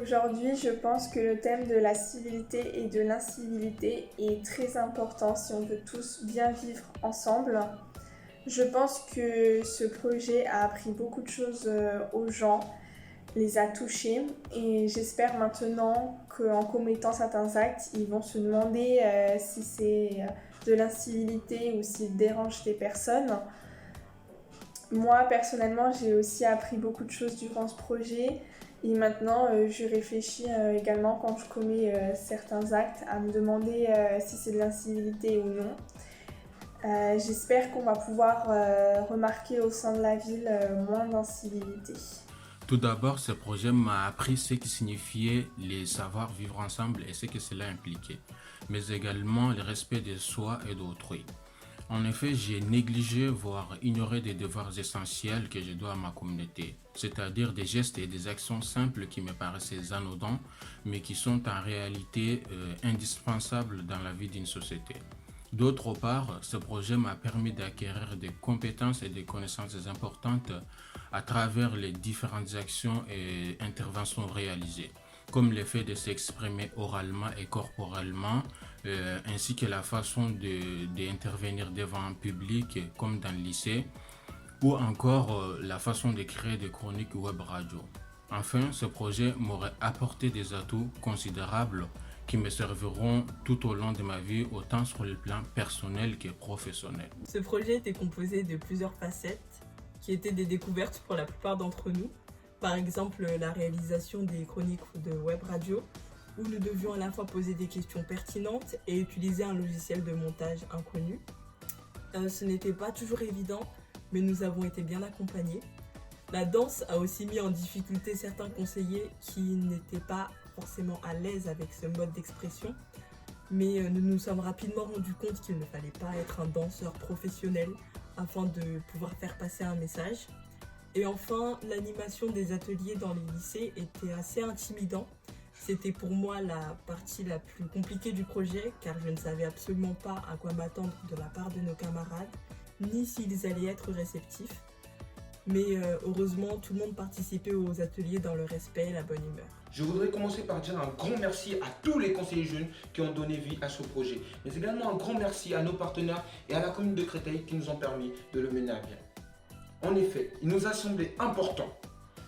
Aujourd'hui, je pense que le thème de la civilité et de l'incivilité est très important si on veut tous bien vivre ensemble. Je pense que ce projet a appris beaucoup de choses aux gens, les a touchés et j'espère maintenant qu'en commettant certains actes, ils vont se demander si c'est de l'incivilité ou s'ils dérangent des personnes. Moi, personnellement, j'ai aussi appris beaucoup de choses durant ce projet. Et maintenant, je réfléchis également quand je commets certains actes à me demander si c'est de l'incivilité ou non. J'espère qu'on va pouvoir remarquer au sein de la ville moins d'incivilité. Tout d'abord, ce projet m'a appris ce qui signifiait les savoir vivre ensemble et ce que cela impliquait, mais également le respect de soi et d'autrui. En effet, j'ai négligé, voire ignoré des devoirs essentiels que je dois à ma communauté, c'est-à-dire des gestes et des actions simples qui me paraissaient anodins, mais qui sont en réalité indispensables dans la vie d'une société. D'autre part, ce projet m'a permis d'acquérir des compétences et des connaissances importantes à travers les différentes actions et interventions réalisées, comme le fait de s'exprimer oralement et corporellement, ainsi que la façon d'intervenir devant un public comme dans le lycée, ou encore la façon de créer des chroniques web radio. Enfin, ce projet m'aurait apporté des atouts considérables qui me serviront tout au long de ma vie, autant sur le plan personnel que professionnel. Ce projet était composé de plusieurs facettes qui étaient des découvertes pour la plupart d'entre nous. Par exemple, la réalisation des chroniques de web radio, où nous devions à la fois poser des questions pertinentes et utiliser un logiciel de montage inconnu. Ce n'était pas toujours évident, mais nous avons été bien accompagnés. La danse a aussi mis en difficulté certains conseillers qui n'étaient pas forcément à l'aise avec ce mode d'expression, mais nous nous sommes rapidement rendus compte qu'il ne fallait pas être un danseur professionnel afin de pouvoir faire passer un message. Et enfin, l'animation des ateliers dans les lycées était assez intimidant. C'était pour moi la partie la plus compliquée du projet car je ne savais absolument pas à quoi m'attendre de la part de nos camarades, ni s'ils allaient être réceptifs. Mais heureusement, tout le monde participait aux ateliers dans le respect et la bonne humeur. Je voudrais commencer par dire un grand merci à tous les conseillers jeunes qui ont donné vie à ce projet, mais également un grand merci à nos partenaires et à la commune de Créteil qui nous ont permis de le mener à bien. En effet, il nous a semblé important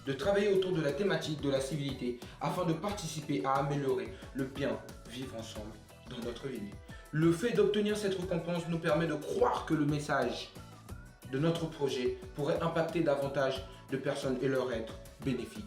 de travailler autour de la thématique de la civilité afin de participer à améliorer le bien vivre ensemble dans notre ville. Le fait d'obtenir cette récompense nous permet de croire que le message de notre projet pourrait impacter davantage de personnes et leur être bénéfique.